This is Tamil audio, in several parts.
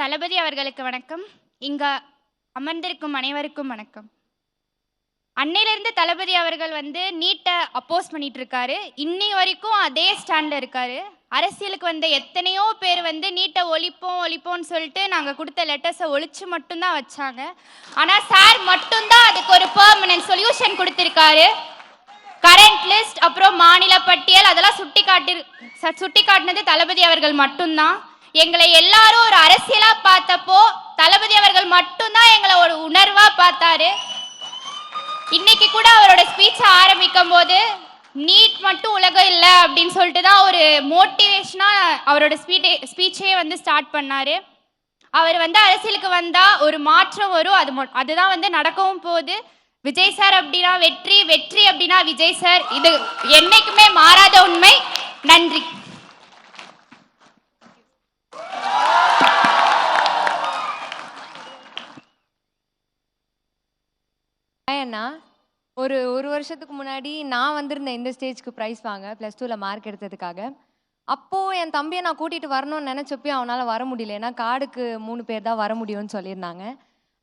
தளபதி அவர்களுக்கு வணக்கம். இங்க அமர்ந்திருக்கும் அனைவருக்கும் வணக்கம். அன்னையிலிருந்து தளபதி அவர்கள் நீட்டை அப்போஸ் பண்ணிட்டு இருக்காரு. இன்னி வரைக்கும் அதே ஸ்டாண்ட்ல இருக்காரு. அரசியலுக்கு எத்தனையோ பேர் நீட்டை ஒழிப்போம்னு சொல்லிட்டு நாங்கள் கொடுத்த லெட்டர்ஸை ஒழிச்சு மட்டும்தான் வச்சாங்க. ஆனால் சார் மட்டும்தான் அதுக்கு ஒரு பெர்மனன்ட் சொல்யூஷன் கொடுத்துருக்காரு. கரண்ட் லிஸ்ட் அப்புறம் மாநில பட்டியல் அதெல்லாம் சுட்டி காட்டினது தளபதி அவர்கள் மட்டும்தான். எங்களை எல்லாரும் ஒரு அரசியலா பார்த்தப்போ தளபதி அவர்கள் மட்டும்தான் எங்களை ஒரு உணர்வா பார்த்தாரு. இன்னைக்கு கூட அவரோட ஸ்பீச்சை ஆரம்பிக்கும் போது நீட் மட்டும் உலகம் இல்லை அப்படின்னு சொல்லிட்டு தான் ஒரு மோட்டிவேஷனா அவரோட ஸ்பீச்சையே ஸ்டார்ட் பண்ணாரு. அவர் அரசியலுக்கு வந்தா ஒரு மாற்றம் வரும், அதுதான் நடக்கவும் போகுது. விஜய் சார் அப்படின்னா வெற்றி, வெற்றி அப்படின்னா விஜய் சார். இது என்னைக்குமே மாறாத உண்மை. நன்றி. அண்ணா, ஒரு வருஷத்துக்கு முன்னாடி நான் வந்திருந்தேன் இந்த ஸ்டேஜ்க்கு ப்ரைஸ் வாங்க +2ல மார்க் எடுத்ததுக்காக. அப்போது என் தம்பியை நான் கூட்டிகிட்டு வரணும்னு நினச்சப்போ அவனால் வர முடியல. ஏன்னா கார்டுக்கு 3 பேர் தான் வர முடியும்னு சொல்லியிருந்தாங்க.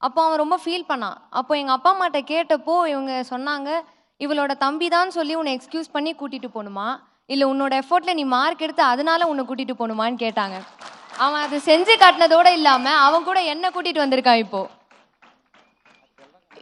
அப்போ அவன் ரொம்ப ஃபீல் பண்ணான். அப்போ எங்கள் அப்பா அம்மாட்ட கேட்டப்போ இவங்க சொன்னாங்க, இவளோட தம்பி தான் சொல்லி உன்னை எக்ஸ்கியூஸ் பண்ணி கூட்டிகிட்டு போகணுமா, இல்லை உன்னோட எஃபோர்ட்டில் நீ மார்க் எடுத்து அதனால உன்னை கூட்டிகிட்டு போகணுமான்னு கேட்டாங்க. அவன் அதை செஞ்சு காட்டினதோடு இல்லாமல் அவன் கூட என்னை கூட்டிகிட்டு வந்திருக்கான்.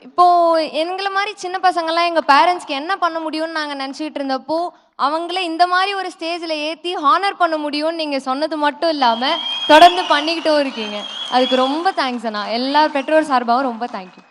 இப்போது எங்களை மாதிரி சின்ன பசங்கள்லாம் எங்கள் பேரண்ட்ஸ்க்கு என்ன பண்ண முடியும்னு நாங்கள் நினச்சிக்கிட்டு இருந்தப்போ அவங்கள இந்த மாதிரி ஒரு ஸ்டேஜில் ஏற்றி ஹானர் பண்ண முடியும்னு நீங்கள் சொன்னது மட்டும் இல்லாமல் தொடர்ந்து பண்ணிக்கிட்டும் இருக்கீங்க. அதுக்கு ரொம்ப தேங்க்ஸ் அண்ணா. எல்லா பெற்றோர் சார்பாகவும் ரொம்ப தேங்க்யூ.